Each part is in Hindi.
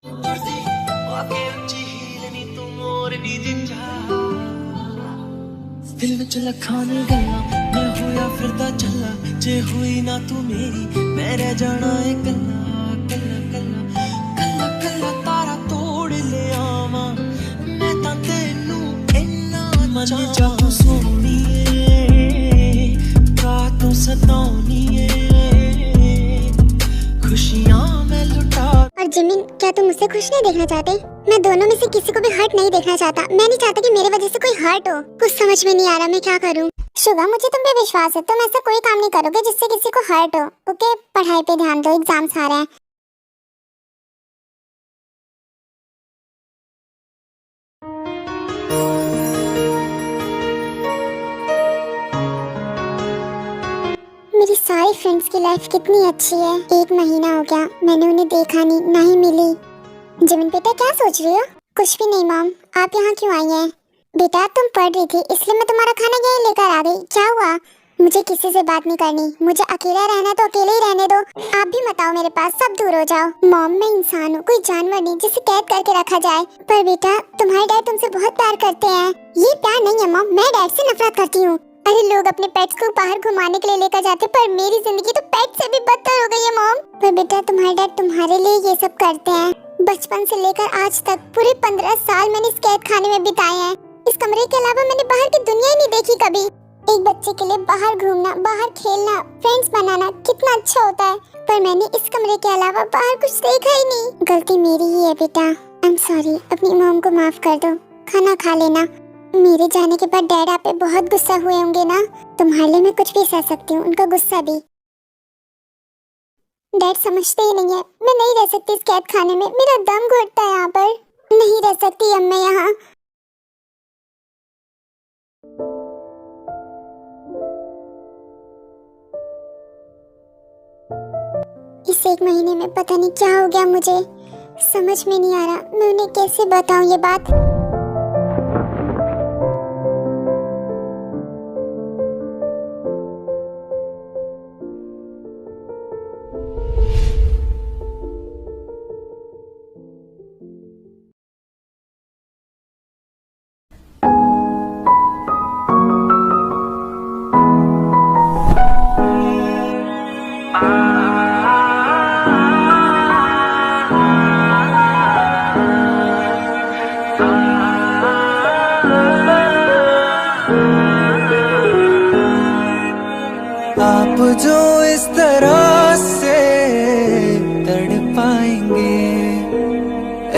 दिल विच लखां नी गल्लां मैं होया फिरदा चला जे हुई ना तू मेरी मैं रह जाना है कल्ला कल्ला कल्ला कल्ला कल्ला तारा तोड़ ले आवां मैं तां तैनू इन्ना मन जा सोहणीए का तू सताउणीए खुशियां मैं लुटा। और जिमिन, क्या तुम मुझसे खुश नहीं देखना चाहते? मैं दोनों में से किसी को भी हर्ट नहीं देखना चाहता। मैं नहीं चाहता कि मेरे वजह से कोई हर्ट हो। कुछ समझ में नहीं आ रहा मैं क्या करूं। शुभम, मुझे तुम पे विश्वास है, तुम ऐसा कोई काम नहीं करोगे जिससे किसी को हर्ट हो। ओके, पढ़ाई पे ध्यान दो, एग्जाम्स आ रहे हैं। मेरी सारी फ्रेंड्स की लाइफ कितनी अच्छी है। 1 महीना हो गया मैंने उन्हें देखा नहीं, ना ही मिली। जिमिन बेटा, क्या सोच रही हो? कुछ भी नहीं मॉम, आप यहाँ क्यों आई हैं? बेटा, तुम पढ़ रही थी इसलिए मैं तुम्हारा खाना यहीं लेकर आ गई। क्या हुआ? मुझे किसी से बात नहीं करनी, मुझे अकेला रहना है तो अकेले ही रहने दो। आप भी मत आओ मेरे पास, सब दूर हो जाओ। मॉम, मैं इंसान हूँ, कोई जानवर नहीं जिसे कैद करके रखा जाए। पर बेटा, तुम्हारे डैड तुमसे बहुत प्यार करते हैं। ये प्यार नहीं है मॉम, मैं डैड से नफरत करती हूँ। अरे लोग अपने पेट्स को बाहर घुमाने के लिए लेकर जाते, पर मेरी जिंदगी तो पेट से भी बदतर हो गई है मॉम। पर बेटा, तुम्हारे डैड तुम्हारे लिए ये सब करते हैं। बचपन से लेकर आज तक पूरे 15 साल मैंने इस कैद खाने में बिताए हैं। इस कमरे के अलावा मैंने बाहर की दुनिया ही नहीं देखी कभी। एक बच्चे के लिए बाहर घूमना, बाहर खेलना, फ्रेंड्स बनाना कितना अच्छा होता है, पर मैंने इस कमरे के अलावा बाहर कुछ देखा ही नहीं। गलती मेरी ही है बेटा, आई एम सॉरी। अपनी मॉम को माफ कर दो, खाना खा लेना। मेरे जाने के बाद डैड आप पे बहुत गुस्सा हुए होंगे ना। तुम्हारे लिए मैं कुछ भी सह सकती हूँ, उनका गुस्सा भी। डैड समझते ही नहीं है, मैं नहीं रह सकती इस कैद खाने में, मेरा दम घुटता है यहाँ पर। नहीं रह सकती अब मैं यहाँ। इस 1 महीने में पता नहीं क्या हो गया मुझे, समझ में नहीं आ रहा मैं उन्हें कैसे बताऊं ये बात। आप जो इस तरह से तड़पाएंगे,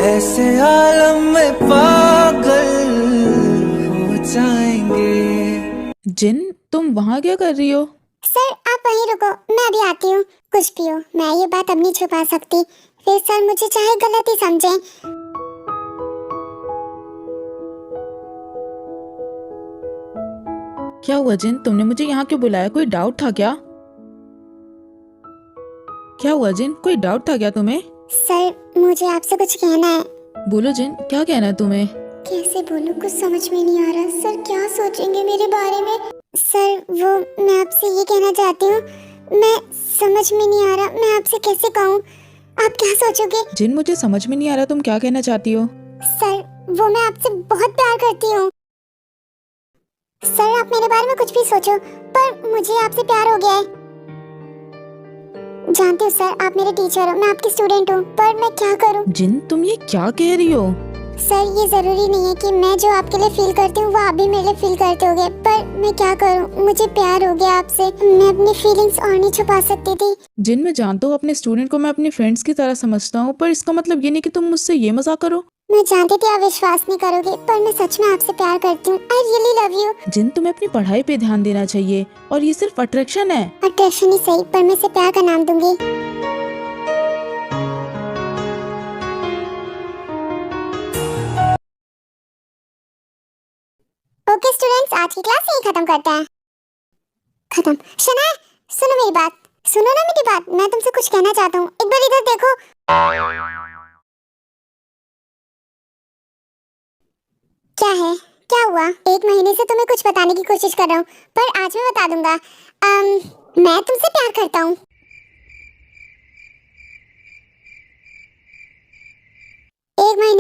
ऐसे आलम में पागल हो जाएंगे। जिन, तुम वहाँ क्या कर रही हो? सर आप वहीं रुको, मैं अभी आती हूँ। कुछ पियो, मैं ये बात अब नहीं छुपा सकती, फिर सर मुझे चाहे गलत ही समझें। क्या हुआ जिन, तुमने मुझे यहाँ क्यों बुलाया? कोई डाउट था क्या? क्या हुआ जिन, कोई डाउट था क्या तुम्हें? सर मुझे आपसे कुछ कहना है। बोलो जिन, क्या कहना है तुम्हें? कैसे बोलूं, कुछ समझ में नहीं आ रहा। सर क्या सोचेंगे मेरे बारे में? सर वो मैं आपसे ये कहना चाहती हूँ, मैं समझ में नहीं आ रहा मैं आपसे कैसे कहूँ। आप क्या सोचोगे? जिन, मुझे समझ में नहीं आ रहा तुम क्या कहना चाहती हो। सर वो मैं आपसे बहुत प्यार करती हूँ। सर आप मेरे बारे में कुछ भी सोचो, पर मुझे आपसे प्यार हो गया है। जानती हूँ सर, आप मेरे टीचर हो, मैं आपकी स्टूडेंट हूँ, पर मैं क्या करूँ? जिन, तुम ये क्या कह रही हो? सर ये जरूरी नहीं है कि मैं जो आपके लिए फील करती हूँ वो आप भी मेरे लिए फील करते होगे, पर मैं क्या करूँ, मुझे प्यार हो गया आपसे। मैं अपनी फीलिंग्स और नहीं छुपा सकती थी। जिन, मैं जानता हूँ अपने स्टूडेंट को मैं अपने फ्रेंड्स की तरह समझता हूँ, पर इसका मतलब ये नहीं कि तुम मुझसे ये मजाक करो। मैं जानती थी आप विश्वास नहीं करोगे, पर मैं सच में आपसे प्यार करती हूँ। I really love you. जिन, तुम्हें अपनी पढ़ाई पे ध्यान देना चाहिए, और ये सिर्फ अट्रैक्शन है। अट्रैक्शन ही सही, पर मैं इसे प्यार का नाम दूंगी। ओके स्टूडेंट्स, आज की क्लास यहीं खत्म करते हैं। खत्म। शनाया, सुनो मेरी बात, सुनो ना मेरी बात, मैं तुमसे कुछ कहना चाहता हूँ, एक बार इधर देखो। क्या है, क्या हुआ? 1 महीने से तुम्हें कुछ बताने की कोशिश कर रहा हूँ, पर आज मैं बता दूंगा। मैं तुमसे प्यार करता हूँ।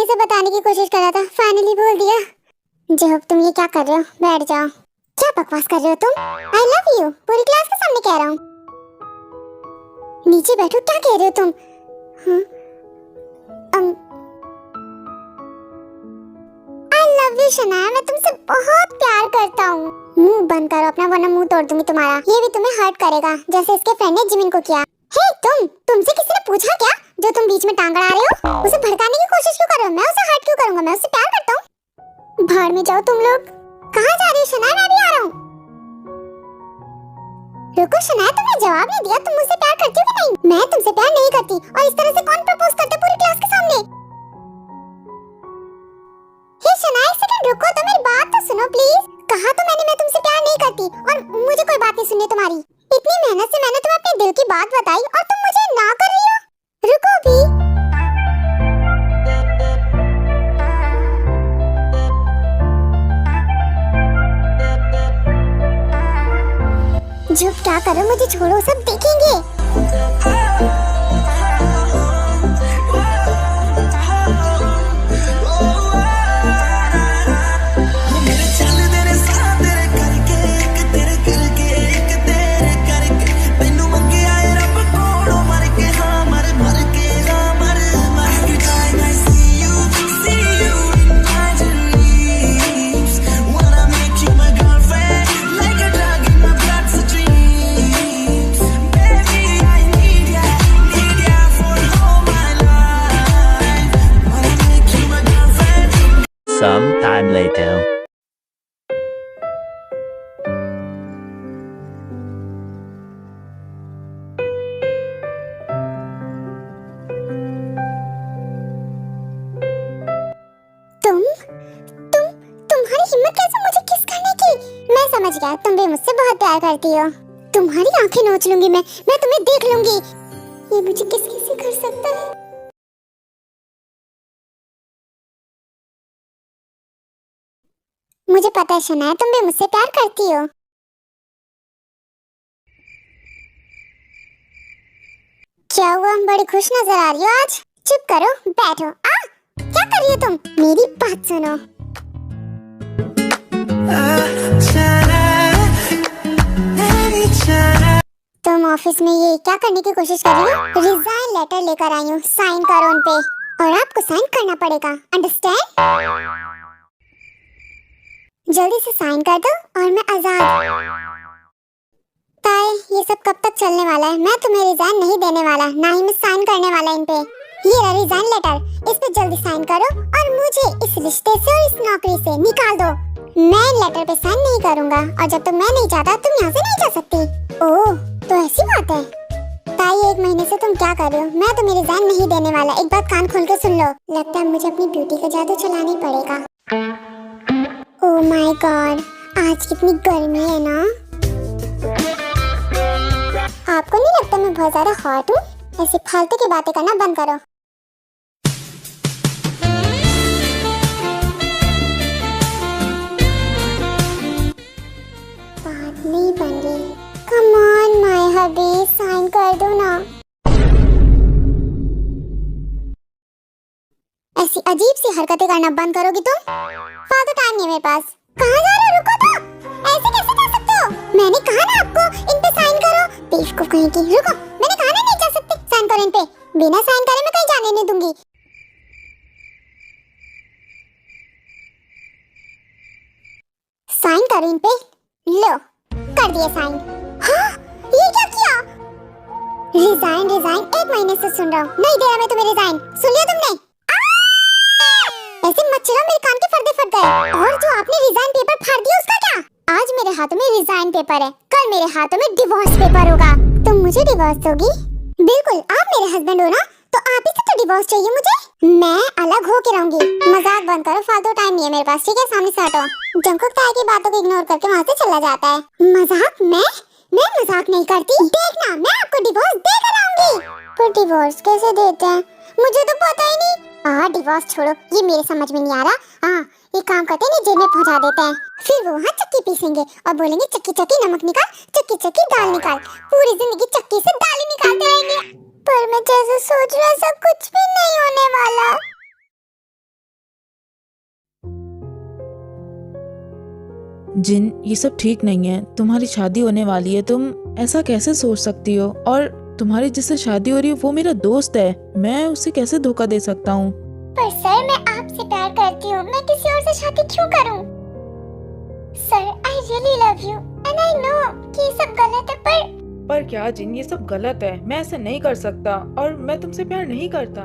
मम्मी से बताने की कोशिश कर रहा था, फाइनली बोल दिया। जब तुम ये क्या कर रहे हो? बैठ जाओ। क्या बकवास कर रहे हो तुम? आई लव यू पूरी क्लास के सामने कह रहा हूँ। नीचे बैठो, क्या कह रहे हो तुम? आई लव यू शनाया, मैं तुमसे बहुत प्यार करता हूँ। मुंह बंद करो अपना, वरना मुंह तोड़ दूंगी तुम्हारा। ये भी तुम्हें हर्ट करेगा जैसे इसके फ्रेंड ने जिमिन को किया। हे तुमसे किसी ने पूछा क्या जो तुम बीच में टांग अड़ा रहे हो? उसे भड़काने की कोशिश क्यों कर रहे हो? मैं उसे हर्ट क्यों करूंगा? मैं उससे प्यार करता हूँ। भाड़ में जाओ तुम लोग। कहाँ जा रही हो शनाया? मैं भी आ रहा हूँ। रुको शनाया, तुमने जवाब नहीं दिया। तुम मुझसे प्यार करती हो कि नहीं? मैं तुमसे प्यार नहीं करती। और इस तरह से कौन प्रपोज करता पूरी क्लास के सामने? हे शनाया, एक सेकंड रुको तो, मेरी बात तो सुनो प्लीज। कहा तो मैंने मैं तुमसे प्यार नहीं करती, और मुझे कोई बात नहीं सुननी तुम्हारी। इतनी मेहनत से मैंने तुम्हें अपने दिल की बात बताई और तुम मुझे ना कर रही हो। रुको भी। चुप क्या करो, मुझे छोड़ो, सब देखेंगे। Some time later. तुम्हारी हिम्मत कैसे मुझे किस करने की? मैं समझ गया, तुम भी मुझसे बहुत प्यार करती हो। तुम्हारी आंखें नोच लूंगी मैं तुम्हें देख लूंगी। ये मुझे किस से कर सकता है? मुझे पता है शनाया, तुम भी मुझसे प्यार करती हो। क्या हुआ, बड़ी खुश नजर आ रही हो आज? चुप करो, बैठो। क्या कर रही हो तुम? मेरी बात सुनो। तुम ऑफिस में ये क्या करने की कोशिश कर रही हो? रिजाइन लेटर लेकर आई हूँ, साइन करो उन पे। और आपको साइन करना पड़ेगा, अंडरस्टैंड? जल्दी से साइन कर दो और मैं आजाद। ताए, ये सब कब तक चलने वाला है? मैं तुम्हें रिजाइन नहीं देने वाला, ना ही मैं साइन करने वाला इन पे। ये रहा रिजाइन लेटर, इस पे जल्दी साइन करो और मुझे इस रिश्ते से और इस नौकरी से निकाल दो। मैं लेटर पे साइन नहीं करूंगा, और जब तक मैं नहीं चाहता तुम यहाँ से नहीं जा सकती। ओह, तो ऐसी बात है। ताई, 1 महीने से तुम क्या कर रहे हो? मैं तुम्हें रिजाइन नहीं देने वाला। एक बात कान खोल के सुन लो, लगता है मुझे अपनी ब्यूटी का जादू चलाना ही पड़ेगा। ओह माय गॉड, आज कितनी गर्मी है ना। आपको नहीं लगता मैं बहुत ज्यादा हॉट हूँ? ऐसी फालतू की बातें करना बंद करो। बात नहीं बन रही। Come on my hubby, sign कर दो ना। ऐसी अजीब सी हरकतें करना बंद करोगी तुम? फालतू टाइम नहीं है मेरे पास। कहाँ जा रहे हो? रुको तो, ऐसे कैसे जा सकते हो? मैंने कहा ना आपको इन पे साइन करो। बेवकूफ कहीं की। रुको, मैंने कहा ना नहीं जा सकते। साइन करो इन पे। बिना साइन करे मैं कहीं जाने नहीं दूंगी। साइन करो इन पे। लो, कर दिया साइन। हाँ, ये क्या किया? रिजाइन 1 महीने से सुन रहा हूँ, नहीं दे रहा मैं तुम्हें रिजाइन। सुन लिया तुमने? ऐसे मत चलो, मेरे कान के पर्दे फट गए। और जो आपने रिजाइन पेपर फाड़ दिया उसका क्या? आज मेरे हाथों में रिजाइन पेपर है, कल मेरे हाथों में डिवोर्स पेपर होगा। तुम मुझे डिवोर्स दोगी? बिल्कुल, आप मेरे हस्बैंड हो ना, तो आप ही से तो डिवोर्स चाहिए मुझे। मैं अलग हो के रहूंगी। मजाक बंद करो, फालतू टाइम नहीं है मेरे पास, ठीक है? सामने से हटो। जंकुक ताई की बातों को इग्नोर करके वहाँ से चला जाता है। मजाक? मैं मजाक नहीं करती। देखना, मैं आपको डिवोर्स देकर आऊंगी। पर डिवोर्स कैसे देते हैं मुझे तो पता ही नहीं। डिवोर्स छोड़ो, ये मेरे समझ में नहीं आ रहा। ये काम करते हैं, जेल में पहुंचा देते हैं, फिर वो वहाँ चक्की पीसेंगे और बोलेंगे चक्की चक्की नमक निकाल, चक्की चक्की दाल निकाल। पूरी जिंदगी चक्की से दाल ही निकालते रहेंगे। पर मैं जैसे सोच रहा, ऐसा कुछ भी नहीं होने वाला। जिन, ये सब ठीक नहीं है। तुम्हारी शादी होने वाली है, तुम ऐसा कैसे सोच सकती हो? और तुम्हारी जिससे शादी हो रही है वो मेरा दोस्त है, मैं उसे कैसे धोखा दे सकता हूँ? पर सर, मैं आपसे प्यार करती हूँ, मैं किसी और से शादी क्यों करूँ? Sir, I really love you and I know कि ये सब गलत है, पर क्या जिन, ये सब गलत है। मैं ऐसे नहीं कर सकता और मैं तुमसे प्यार नहीं करता।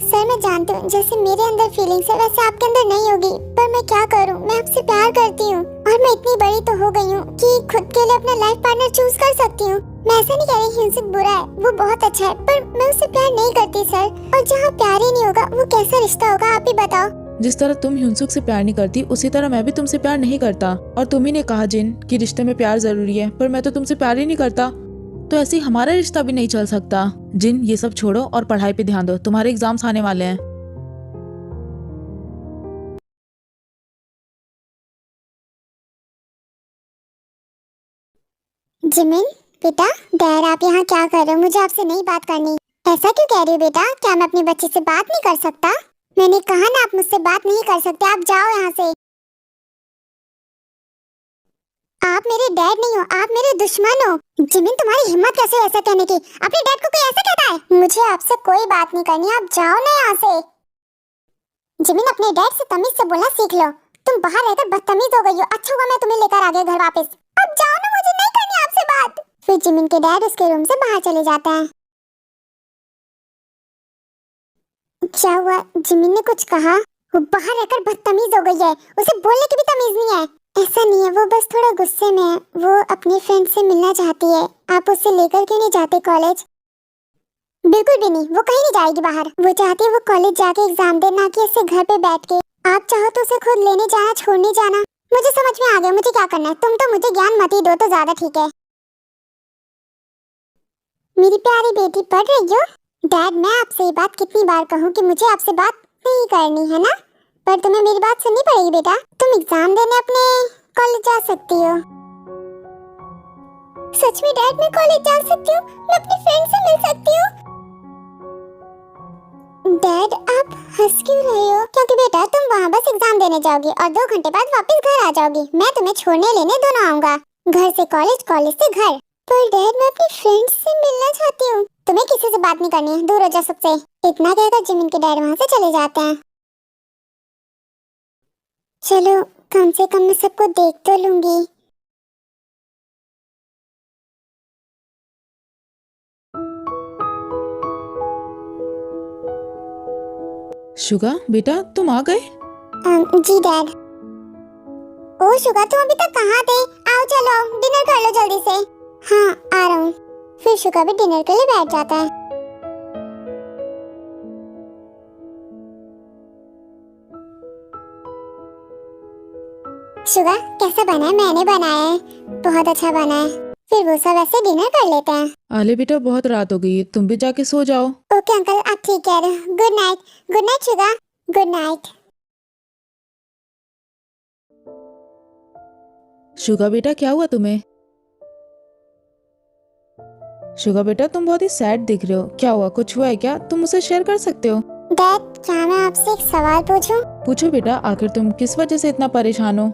सर, मैं जानती हूँ जैसे मेरे अंदर फीलिंग्स है वैसे आपके अंदर नहीं होगी, पर मैं क्या करूँ? मैं आपसे प्यार करती हूँ और मैं इतनी बड़ी तो हो गई हूँ कि खुद के लिए अपना लाइफ पार्टनर चूज कर सकती हूँ। मैं ऐसा नहीं कह रही हिंसित बुरा है, वो बहुत अच्छा है, पर मैं उससे प्यार नहीं करती सर। और जहाँ प्यार ही नहीं होगा वो कैसा रिश्ता होगा, आप ही बताओ। जिस तरह तुम हिंसुक से प्यार नहीं करती, उसी तरह मैं भी तुमसे प्यार नहीं करता। और तुम ही ने कहा जिन कि रिश्ते में प्यार जरूरी है, पर मैं तो तुमसे प्यार ही नहीं करता, तो ऐसे ही हमारा रिश्ता भी नहीं चल सकता। जिन, ये सब छोड़ो और पढ़ाई पे ध्यान दो, तुम्हारे एग्जाम्स आने वाले हैं। जिमिन बेटा, डैड आप यहाँ क्या कर रहे हो? मुझे आपसे नहीं बात करनी। ऐसा क्यों कह रही हो बेटा? क्या मैं अपनी बच्ची से बात नहीं कर सकता? मैंने कहा ना, आप मुझसे बात नहीं कर सकते, आप जाओ यहाँ से। आप मेरे डैड नहीं हो, आप मेरे दुश्मन हो। जिमिन, तुम्हारी हिम्मत कैसे है ऐसा कहने की? अपने डैड को कोई ऐसा कहता है? मुझे आपसे कोई बात नहीं करनी, आप जाओ ना यहाँ से। जिमिन, अपने डैड से तमीज से बोलना सीख लो। तुम बाहर रहकर बदतमीज हो गई हो। अच्छा हुआ मैं तुम्हें लेकर आ गया घर वापस। अब जाओ ना, मुझे नहीं करनी आपसे बात। फिर जिमिन के डैड उसके रूम से बाहर चले जाते हैं। क्या हुआ? जिमिन ने कुछ कहा? वो बाहर रहकर बदतमीज हो गई है, उसे बोलने की भी तमीज नहीं है। ऐसा नहीं है, वो बस थोड़ा गुस्से में है, वो अपनी फ्रेंड से मिलना चाहती है। आप उसे लेकर क्यों नहीं जाते कॉलेज? बिल्कुल भी नहीं, वो कहीं नहीं जाएगी बाहर। वो चाहती है वो कॉलेज जाके एग्जाम दे, ना कि ऐसे घर पे बैठ के। आप चाहो तो उसे खुद लेने जाना, छोड़ने जाना। मुझे समझ में आ गया मुझे क्या करना है। तुम तो मुझे ज्ञान मत ही दो तो ज्यादा ठीक है। मेरी प्यारी बेटी, पढ़ रही हो? डैड, मैं आपसे ये बात कितनी बार कहूँ कि मुझे आपसे बात नहीं करनी है ना, पर तुम्हें मेरी बात सुननी पड़ेगी बेटा। तुम एग्जाम देने अपने कॉलेज जा सकती हो। सच में डैड, मैं कॉलेज जा सकती हूँ? मैं अपनी फ्रेंड से मिल सकती हूँ? डैड, आप हंस क्यों रहे हो? क्योंकि बेटा तुम वहाँ बस एग्जाम देने जाओगी और 2 घंटे बाद वापस घर आ जाओगी। मैं तुम्हें छोड़ने लेने दोनों आऊंगा, घर से कॉलेज, कॉलेज से घर। पर डैड, मैं अपनी फ्रेंड से मिलना चाहती हूँ। तुम्हें किसी से बात नहीं करनी है, दूर हो जा सबसे। इतना कहकर जिमिन के डैड वहाँ से चले जाते हैं। चलो, कम से कम मैं सबको देख तो लूंगी। शुगा बेटा, तुम आ गए? जी डैड। ओ शुगा, तुम अभी तक कहाँ थे? आओ चलो, डिनर कर लो जल्दी से। हाँ, आ रहा हूँ। फिर शुगा भी डिनर के लिए बैठ जाता है। शुगा, कैसा बना है? मैंने बनाया है, बहुत अच्छा बना है। फिर वो सब ऐसे डिनर कर लेते हैं। आले बेटा, बहुत रात हो गई है, तुम भी जाके सो जाओ। ओके अंकल, आप ठीक कह रहे हो। Good night. Good night Suga. Good night. Suga बेटा, क्या हुआ तुम्हें? शुगा बेटा, तुम बहुत ही सैड दिख रहे हो, क्या हुआ? कुछ हुआ है क्या? तुम मुझसे शेयर कर सकते हो। डैड, क्या मैं आपसे एक सवाल पूछूं? पूछो बेटा, आखिर तुम किस वजह से इतना परेशान हो?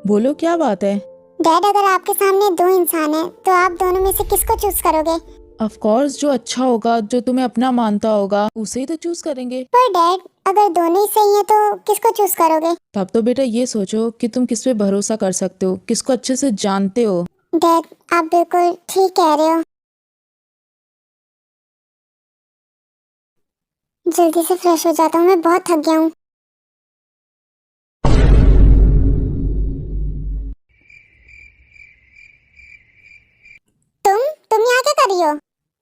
बोलो, क्या बात है? डैड, अगर आपके सामने 2 इंसान हैं, तो आप दोनों में से किसको चूज करोगे? ऑफ कोर्स, जो अच्छा होगा, जो तुम्हें अपना मानता होगा, उसे ही तो चूज करेंगे। पर डैड, अगर दोनों ही सही हैं तो किसको चूज करोगे? तब तो बेटा ये सोचो कि तुम किस पे भरोसा कर सकते हो, किसको अच्छे से जानते हो। डैड, आप बिल्कुल ठीक कह रहे हो। जल्दी से फ्रेश हो जाता हूँ, मैं बहुत थक गया हूँ। तुम यहाँ क्या कर रही हो?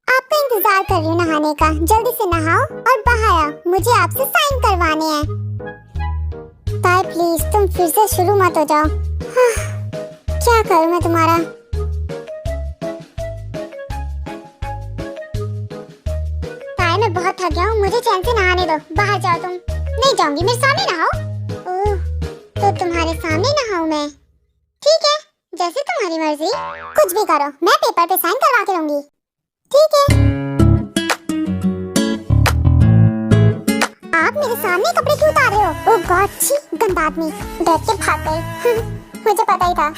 आपका इंतजार कर रही हूँ नहाने का। जल्दी से नहाओ और बाहर आओ, मुझे आपसे साइन करवाने हैं। ताई प्लीज, तुम फिर से शुरू मत हो जाओ। क्या करूँ मैं तुम्हारा? ताई, मैं बहुत थक गया हूँ, मुझे चैन से नहाने दो। बाहर जाओ तुम। नहीं जाऊंगी, मेरे सामने नहाओ। ओह, तो तुम्हारे सामने नहाऊं मैं? ठीक है, जैसे तुम्हारी मर्जी। कुछ भी करो, मैं पेपर पे साइन करवा के रहूंगी। ठीक है। आप मेरे सामने कपड़े क्यों उतार रहे हो? ओह गॉड, छी, गंदा आदमी डर के भाग गए। मुझे पता ही था।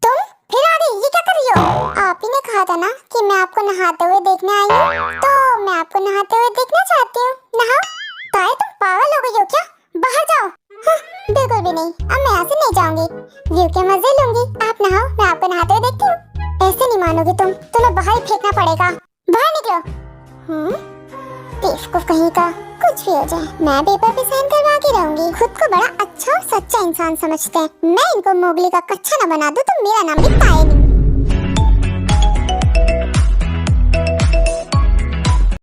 तुम फिर आ गई, ये क्या कर रही हो? आप ही ने कहा था ना कि मैं आपको नहाते हुए देखने आई हूँ, तो मैं आपको नहाते हुए देखना चाहती हूँ। नहाओ। ताए तुम पागल हो गई हो क्या? बाहर जाओ। बिल्कुल भी नहीं, अब मैं यहाँ से नहीं जाऊंगी। व्यू के मजे लूंगी। आप नहाओ, मैं आपको नहाते हुए देखती हूँ। ऐसे नहीं मानोगे तुम, तुम्हें बाहर ही फेंकना पड़ेगा। बाहर निकलो। बेवकूफ कहीं का। कुछ भी हो जाए, मैं पेपर पे साइन करवा के रहूंगी। खुद को बड़ा अच्छा और सच्चा इंसान समझते हैं। मैं इनको मोगली का कच्चा न बना दूं तो मेरा नाम भी ताए नहीं